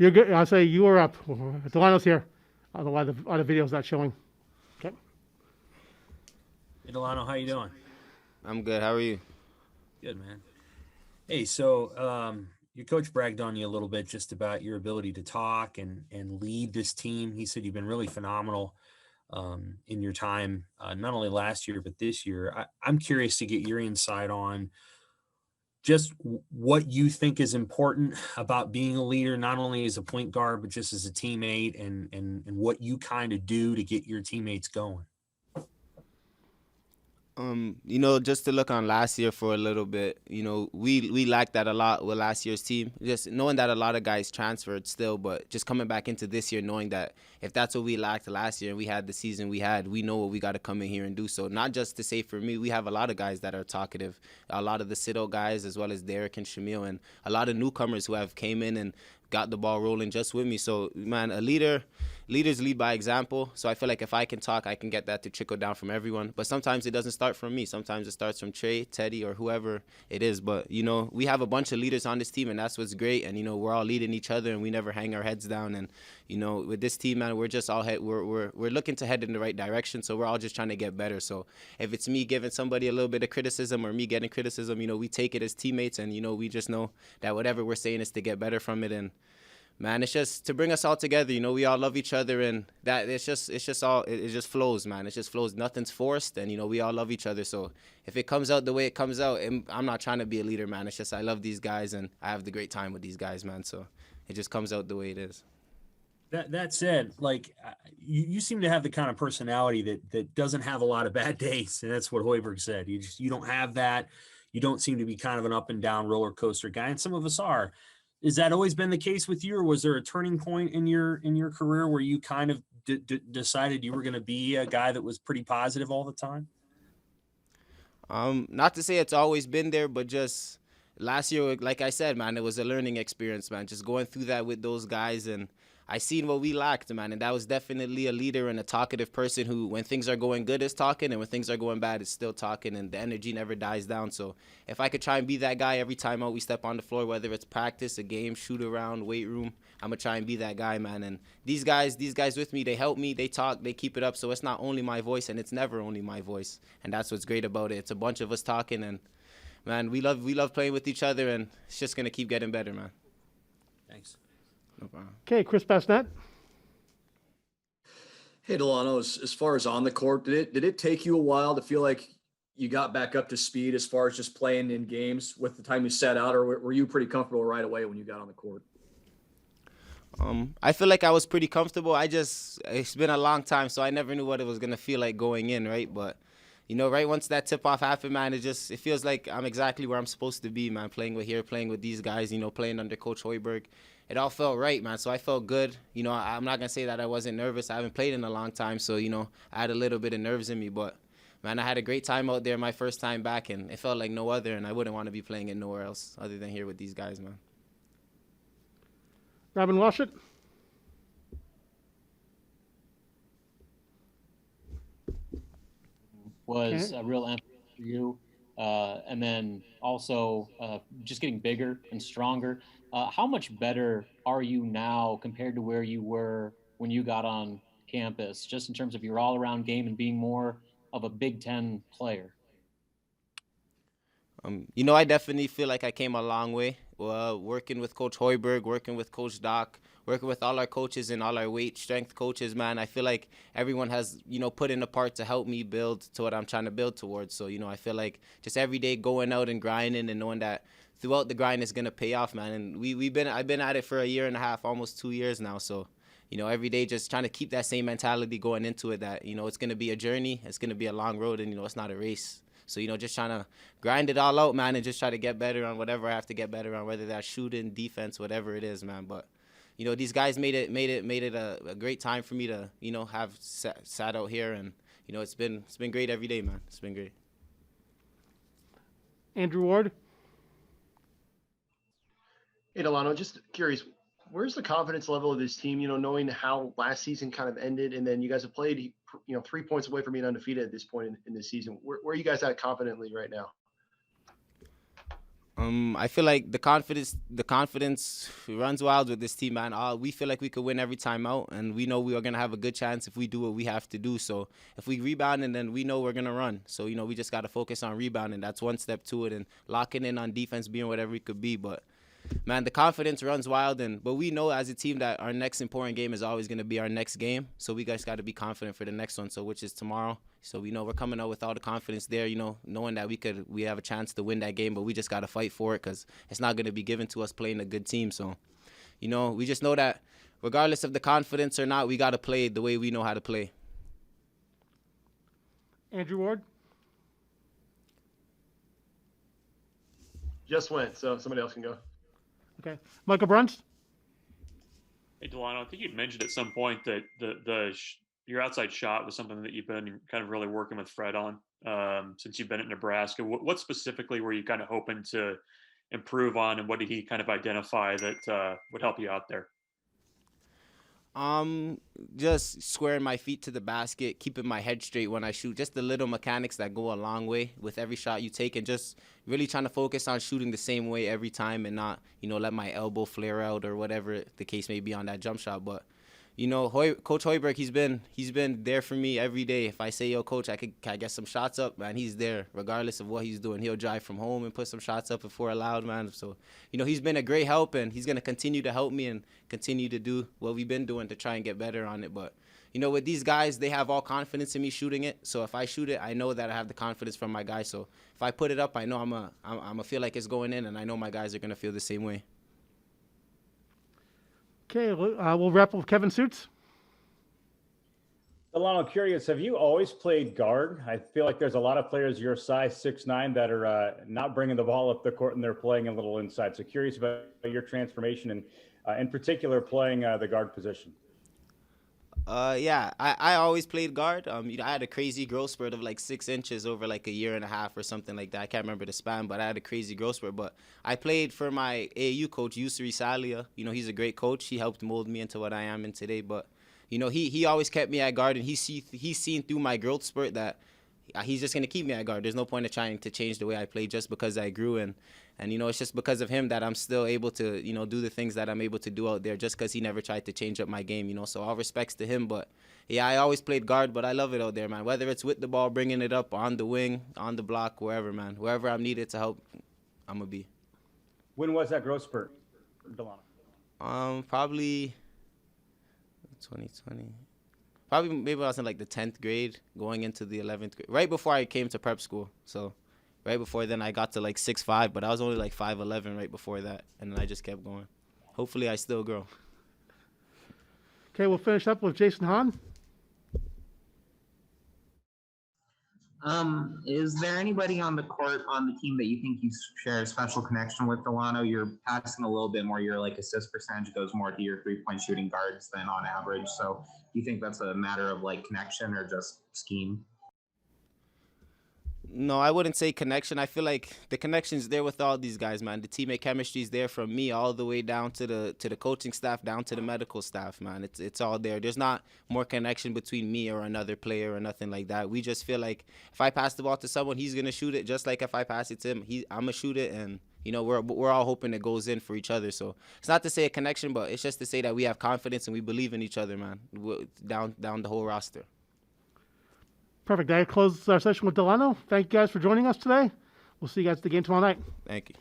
You're good. I'll say you are up. Delano's here. Otherwise, the other video's not showing. Okay. Hey, Delano, how you doing? I'm good. How are you? Good, man. Hey, so your coach bragged on you a little bit just about your ability to talk and lead this team. He said you've been really phenomenal in your time, not only last year but this year. I'm curious to get your insight on just what you think is important about being a leader, not only as a point guard but just as a teammate, and what you kind of do to get your teammates going. Just to look on last year for a little bit, we lacked that a lot with last year's team. Just knowing that a lot of guys transferred still, but just coming back into this year, knowing that if that's what we lacked last year and we had the season we had, we know what we got to come in here and do. So not just to say for me, we have a lot of guys that are talkative, a lot of the sit guys as well as Derek and Shamil, and a lot of newcomers who have came in and got the ball rolling just with me. So, man, leaders lead by example. So I feel like if I can talk, I can get that to trickle down from everyone. But sometimes it doesn't start from me. Sometimes it starts from Trey, Teddy, or whoever it is. But, we have a bunch of leaders on this team, and that's what's great. And, we're all leading each other, and we never hang our heads down. And, with this team, man, we're just all we're looking to head in the right direction. So we're all just trying to get better. So if it's me giving somebody a little bit of criticism or me getting criticism, we take it as teammates, and, we just know that whatever we're saying is to get better from it. And, man, it's just to bring us all together. We all love each other, and that it's just all it just flows, man. It just flows. Nothing's forced, and we all love each other. So if it comes out the way it comes out, I'm not trying to be a leader, man. It's just I love these guys, and I have the great time with these guys, man. So it just comes out the way it is. That said, like you seem to have the kind of personality that doesn't have a lot of bad days, and that's what Hoiberg said. You don't have that. You don't seem to be kind of an up and down roller coaster guy, and some of us are. Is that always been the case with you, or was there a turning point in your career where you kind of decided you were going to be a guy that was pretty positive all the time? Not to say it's always been there, but just last year, like I said, man, it was a learning experience, man. Just going through that with those guys, and I seen what we lacked, man. And that was definitely a leader and a talkative person who, when things are going good, is talking, and when things are going bad, is still talking, and the energy never dies down. So if I could try and be that guy every time out we step on the floor, whether it's practice, a game, shoot around, weight room, I'm gonna try and be that guy, man. And these guys with me, they help me, they talk, they keep it up. So it's not only my voice, and it's never only my voice. And that's what's great about it. It's a bunch of us talking, and man, we love playing with each other, and it's just gonna keep getting better, man. Thanks. No problem. Okay, Chris Bassnett. Hey Delano, as far as on the court, did it take you a while to feel like you got back up to speed as far as just playing in games with the time you set out, or were you pretty comfortable right away when you got on the court? I feel like I was pretty comfortable. It's been a long time, so I never knew what it was gonna feel like going in, right? But right once that tip off happened, man, it feels like I'm exactly where I'm supposed to be, man. Playing with these guys, playing under Coach Hoiberg. It all felt right, man. So I felt good. I'm not gonna say that I wasn't nervous. I haven't played in a long time, so I had a little bit of nerves in me, but man, I had a great time out there my first time back, and it felt like no other, and I wouldn't want to be playing it nowhere else other than here with these guys, man. Robin Washut. Was a real emphasis for you. And then also just getting bigger and stronger. How much better are you now compared to where you were when you got on campus, just in terms of your all-around game and being more of a Big Ten player? I definitely feel like I came a long way. Working with Coach Hoiberg, working with Coach Doc, working with all our coaches and all our weight strength coaches, man. I feel like everyone has, put in a part to help me build to what I'm trying to build towards. So, I feel like just every day going out and grinding and knowing that throughout the grind it's gonna pay off, man. And I've been at it for a year and a half, almost 2 years now. So, every day just trying to keep that same mentality going into it that, it's gonna be a journey, it's gonna be a long road, and it's not a race. So, just trying to grind it all out, man, and just try to get better on whatever I have to get better on, whether that's shooting, defense, whatever it is, man. But, these guys made it a great time for me to, have sat out here, and, it's been great every day, man. It's been great. Andrew Ward. Hey, Delano, just curious, where's the confidence level of this team, knowing how last season kind of ended, and then you guys have played, 3 points away from being undefeated at this point in this season. Where are you guys at confidently right now? I feel like the confidence runs wild with this team, man. We feel like we could win every time out, and we know we are gonna have a good chance if we do what we have to do. So if we rebound, and then we know we're gonna run. So we just gotta focus on rebounding. That's one step to it, and locking in on defense, being whatever it could be. But man, the confidence runs wild, but we know as a team that our next important game is always gonna be our next game. So we guys gotta be confident for the next one. So which is tomorrow. So we know we're coming out with all the confidence there, knowing that we have a chance to win that game, but we just got to fight for it because it's not going to be given to us playing a good team. So, we just know that regardless of the confidence or not, we got to play the way we know how to play. Andrew Ward. Just went, so somebody else can go. Okay. Michael Bruns. Hey, Dalano, I think you'd mentioned at some point that your outside shot was something that you've been kind of really working with Fred on since you've been at Nebraska. What specifically were you kind of hoping to improve on, and what did he kind of identify that would help you out there? Just squaring my feet to the basket, keeping my head straight when I shoot. Just the little mechanics that go a long way with every shot you take, and just really trying to focus on shooting the same way every time, and not let my elbow flare out or whatever the case may be on that jump shot. But Coach Hoiberg, he's been there for me every day. If I say, yo, Coach, can I get some shots up, man, he's there regardless of what he's doing. He'll drive from home and put some shots up if we're allowed, man. So, he's been a great help, and he's going to continue to help me and continue to do what we've been doing to try and get better on it. But, with these guys, they have all confidence in me shooting it. So if I shoot it, I know that I have the confidence from my guys. So if I put it up, I know I'm gonna feel like it's going in, and I know my guys are going to feel the same way. Okay, we'll wrap up with Kevin Suits. Dalano, curious, have you always played guard? I feel like there's a lot of players your size, 6'9", that are not bringing the ball up the court, and they're playing a little inside. So curious about your transformation, and in particular playing the guard position. Yeah, I always played guard. I had a crazy growth spurt of like 6 inches over like a year and a half or something like that. I can't remember the span, but I had a crazy growth spurt. But I played for my AAU coach, Yusri Salia. He's a great coach. He helped mold me into what I am in today. But, he always kept me at guard, and he's seen through my growth spurt that he's just going to keep me at guard. There's no point of trying to change the way I play just because I grew. And it's just because of him that I'm still able to, do the things that I'm able to do out there, just because he never tried to change up my game, So all respects to him. But, yeah, I always played guard, but I love it out there, man. Whether it's with the ball, bringing it up, on the wing, on the block, wherever, man. Wherever I'm needed to help, I'm going to be. When was that growth spurt, Dalano? Probably 2020. Probably maybe I was in like the 10th grade going into the 11th grade. Right before I came to prep school. So right before then I got to like 6'5", but I was only like 5'11" right before that. And then I just kept going. Hopefully I still grow. Okay, we'll finish up with Jason Hahn. Is there anybody on the court on the team that you think you share a special connection with, Dalano? You're passing a little bit more. Your assist percentage goes more to your 3-point shooting guards than on average. So do you think that's a matter of connection or just scheme? No, I wouldn't say connection. I feel like the connection's there with all these guys, man. The teammate chemistry's there from me all the way down to the coaching staff, down to the medical staff, man. It's all there. There's not more connection between me or another player or nothing like that. We just feel like if I pass the ball to someone, he's gonna shoot it. Just like if I pass it to him, I'm gonna shoot it, and we're all hoping it goes in for each other. So it's not to say a connection, but it's just to say that we have confidence and we believe in each other, man. Down the whole roster. Perfect. That closes our session with Dalano. Thank you guys for joining us today. We'll see you guys at the game tomorrow night. Thank you.